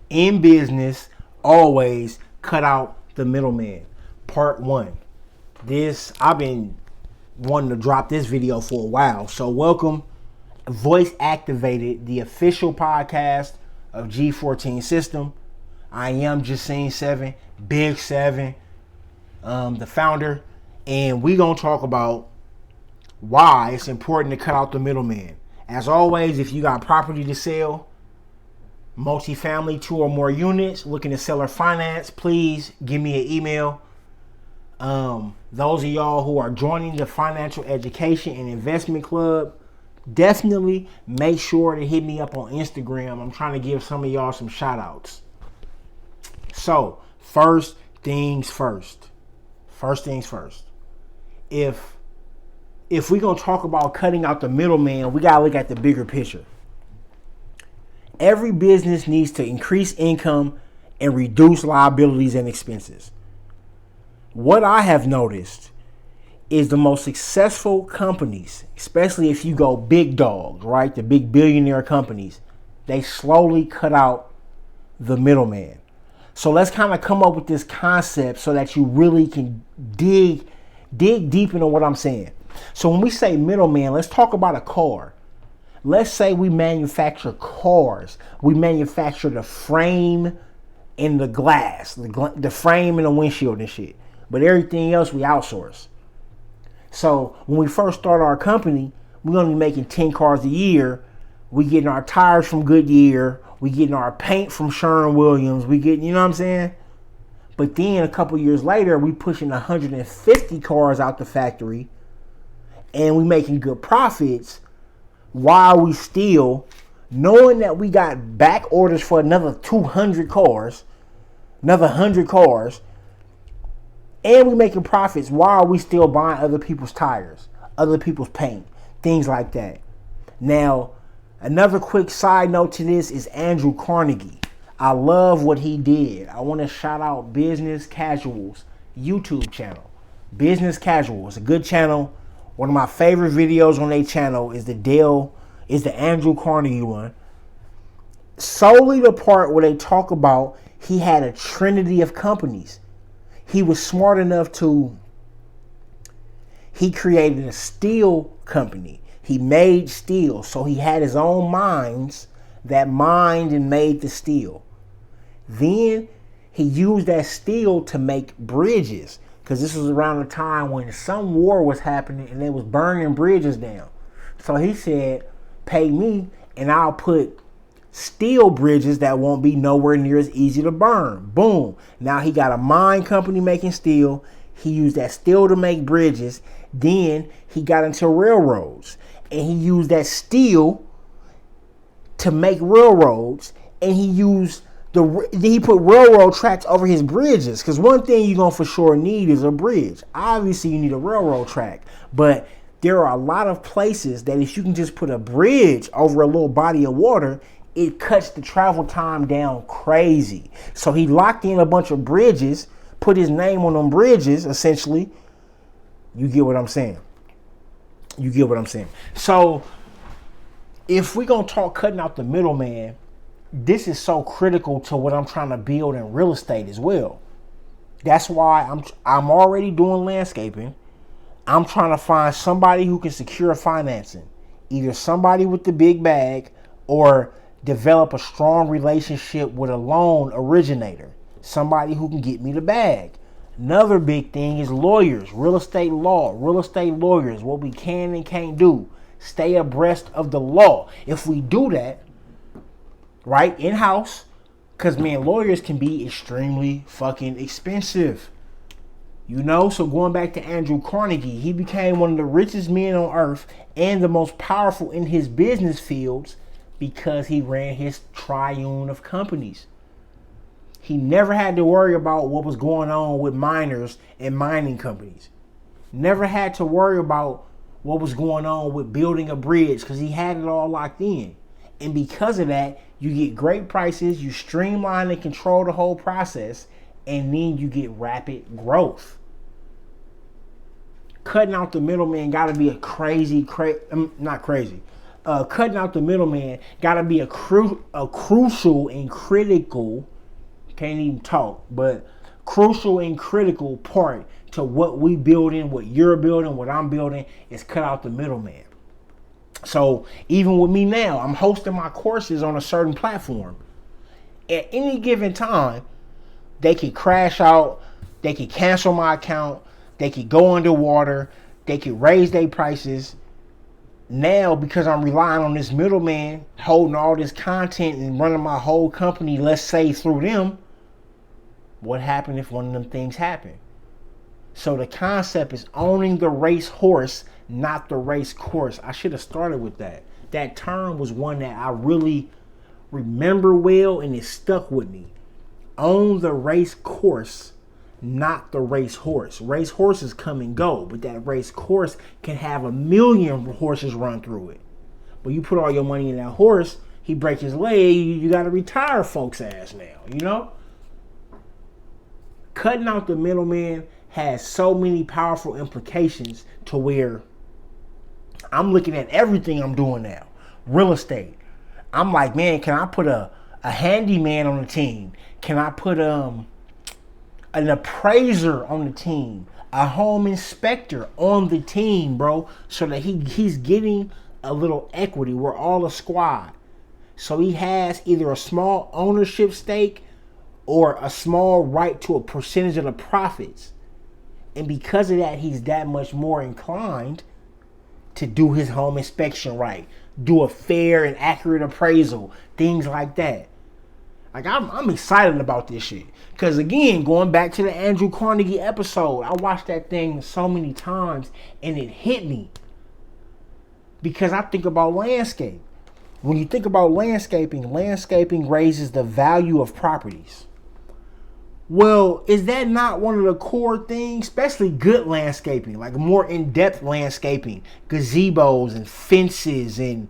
In business, always cut out the middleman. Part 1. I've been wanting to drop this video for a while. So welcome, Voice Activated, the official podcast of G-14 System. I am Justine 7, Big 7, the founder. And we're going to talk about why it's important to cut out the middleman. As always, if you got property to sell, multifamily, 2 or more units, looking to sell or finance, please give me an email. Those of y'all who are joining the Financial Education and Investment Club, definitely make sure to hit me up on Instagram. I'm trying to give some of y'all some shout outs. So, first things first. If we're going to talk about cutting out the middleman, we got to look at the bigger picture. Every business needs to increase income and reduce liabilities and expenses. What I have noticed is the most successful companies, especially if you go big dogs, right? The big billionaire companies, they slowly cut out the middleman. So let's kind of come up with this concept so that you really can dig deep into what I'm saying. So when we say middleman, let's talk about a car. Let's say we manufacture cars. We manufacture the frame and the glass, the frame and the windshield and shit. But everything else we outsource. So when we first start our company, we're going to be making 10 cars a year. We getting our tires from Goodyear. We getting our paint from Sherwin-Williams. We getting, you know what I'm saying? But then a couple years later, we pushing 150 cars out the factory. And we making good profits. While we still, knowing that we got back orders for another 200 cars, another 100 cars, and we making profits while we still buying other people's tires, other people's paint, things like that. Now, another quick side note to this is Andrew Carnegie. I love what he did. I want to shout out Business Casual's YouTube channel. Business Casual. It's a good channel. One of my favorite videos on their channel is the Andrew Carnegie one. Solely the part where they talk about he had a trinity of companies. He was smart enough he created a steel company. He made steel. So he had his own mines that mined and made the steel. Then he used that steel to make bridges. Because this was around the time when some war was happening and they was burning bridges down. So he said, pay me and I'll put steel bridges that won't be nowhere near as easy to burn. Boom. Now he got a mine company making steel. He used that steel to make bridges. Then he got into railroads. And he used that steel to make railroads. And he put railroad tracks over his bridges. Because one thing you're going to for sure need is a bridge. Obviously, you need a railroad track. But there are a lot of places that if you can just put a bridge over a little body of water, it cuts the travel time down crazy. So he locked in a bunch of bridges, put his name on them bridges, essentially. You get what I'm saying? So if we're going to talk cutting out the middleman, this is so critical to what I'm trying to build in real estate as well. That's why I'm already doing landscaping. I'm trying to find somebody who can secure financing. Either somebody with the big bag or develop a strong relationship with a loan originator. Somebody who can get me the bag. Another big thing is lawyers, real estate lawyers, what we can and can't do. Stay abreast of the law. If we do that, right, in-house, because, man, lawyers can be extremely fucking expensive. You know, so going back to Andrew Carnegie, he became one of the richest men on earth and the most powerful in his business fields because he ran his triune of companies. He never had to worry about what was going on with miners and mining companies. Never had to worry about what was going on with building a bridge because he had it all locked in. And because of that, you get great prices, you streamline and control the whole process, and then you get rapid growth. Cutting out the middleman got to be a cutting out the middleman got to be a crucial and critical, can't even talk, but crucial and critical part to what we building, what you're building, what I'm building, is cut out the middleman. So even with me now, I'm hosting my courses on a certain platform. At any given time, they could crash out, they could cancel my account, they could go underwater, they could raise their prices. Now, because I'm relying on this middleman holding all this content and running my whole company, let's say through them, what happened if one of them things happen? So the concept is owning the race horse, not the race course. I should have started with that. That term was one that I really remember well, and it stuck with me. Own the race course, not the race horse. Race horses come and go, but that race course can have 1,000,000 horses run through it. But you put all your money in that horse, he breaks his leg, you got to retire folks' ass now, you know? Cutting out the middleman has so many powerful implications to where I'm looking at everything I'm doing now. Real estate. I'm like, man, can I put a handyman on the team? Can I put an appraiser on the team? A home inspector on the team, bro, so that he's getting a little equity. We're all a squad. So he has either a small ownership stake or a small right to a percentage of the profits. And because of that, he's that much more inclined to do his home inspection right, do a fair and accurate appraisal, things like that. Like, I'm excited about this shit. Because again, going back to the Andrew Carnegie episode, I watched that thing so many times and it hit me. Because I think about landscape. When you think about landscaping raises the value of properties. Well, is that not one of the core things? Especially good landscaping, like more in-depth landscaping, gazebos and fences and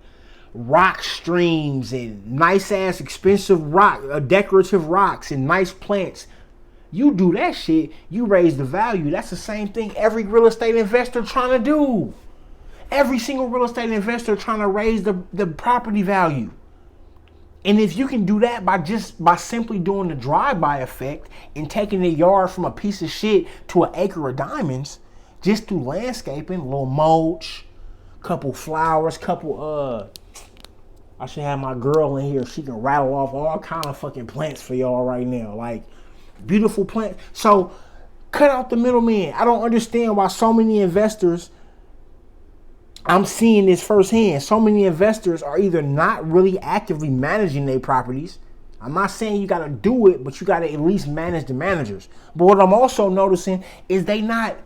rock streams and nice ass expensive decorative rocks and nice plants. You do that shit, you raise the value. That's the same thing every real estate investor trying to do. Every single real estate investor trying to raise the property value. And if you can do that by simply doing the drive-by effect and taking a yard from a piece of shit to an acre of diamonds, just through landscaping, a little mulch, couple flowers, I should have my girl in here. She can rattle off all kind of fucking plants for y'all right now. Like, beautiful plants. So, cut out the middleman. I don't understand why so many investors, I'm seeing this firsthand. So many investors are either not really actively managing their properties. I'm not saying you got to do it, but you got to at least manage the managers. But what I'm also noticing is they not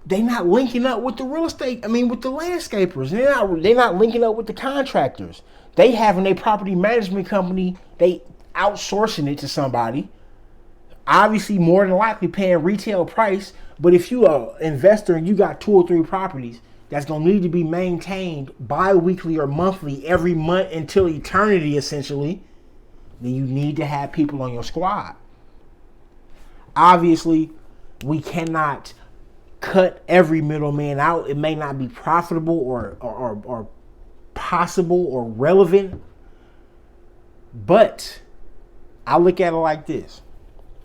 linking up with the real estate. With the landscapers. They're not linking up with the contractors. They having a property management company. They outsourcing it to somebody. Obviously, more than likely paying retail price. But if you are an investor and you got 2 or 3 properties that's going to need to be maintained bi-weekly or monthly every month until eternity, essentially, then you need to have people on your squad. Obviously, we cannot cut every middleman out. It may not be profitable or possible or relevant. But I look at it like this.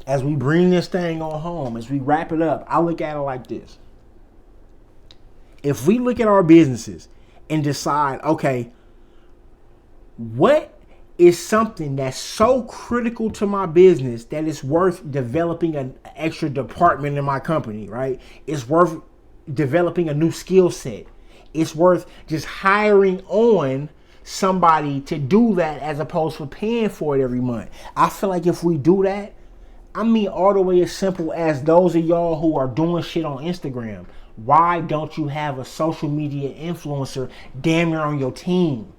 As we bring this thing on home, as we wrap it up, I look at it like this. If we look at our businesses and decide, okay, what is something that's so critical to my business that it's worth developing an extra department in my company, right? It's worth developing a new skill set. It's worth just hiring on somebody to do that as opposed to paying for it every month. I feel like if we do that, all the way as simple as those of y'all who are doing shit on Instagram. Why don't you have a social media influencer damn near on your team?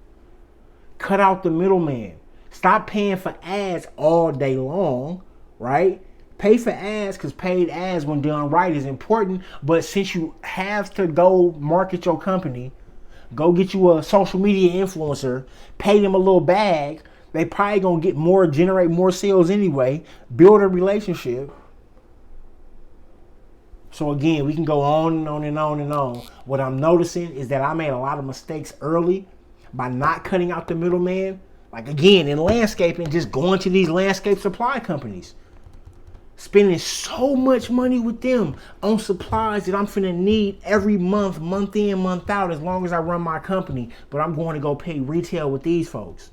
Cut out the middleman. Stop paying for ads all day long, right? Pay for ads, because paid ads when done right is important. But since you have to go market your company, go get you a social media influencer, pay them a little bag. They probably going to generate more sales anyway. Build a relationship. So again, we can go on and on and on and on. What I'm noticing is that I made a lot of mistakes early by not cutting out the middleman. Like again, in landscaping, just going to these landscape supply companies, spending so much money with them on supplies that I'm finna need every month, month in, month out, as long as I run my company. But I'm going to go pay retail with these folks,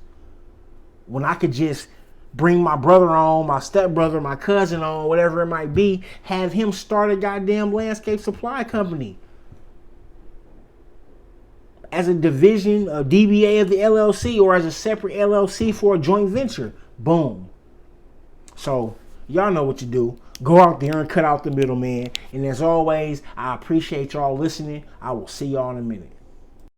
when I could just bring my brother on, my stepbrother, my cousin on, whatever it might be, have him start a goddamn landscape supply company as a division, a DBA of the LLC, or as a separate LLC for a joint venture. Boom. So y'all know what to do. Go out there and cut out the middleman. And as always, I appreciate y'all listening. I will see y'all in a minute.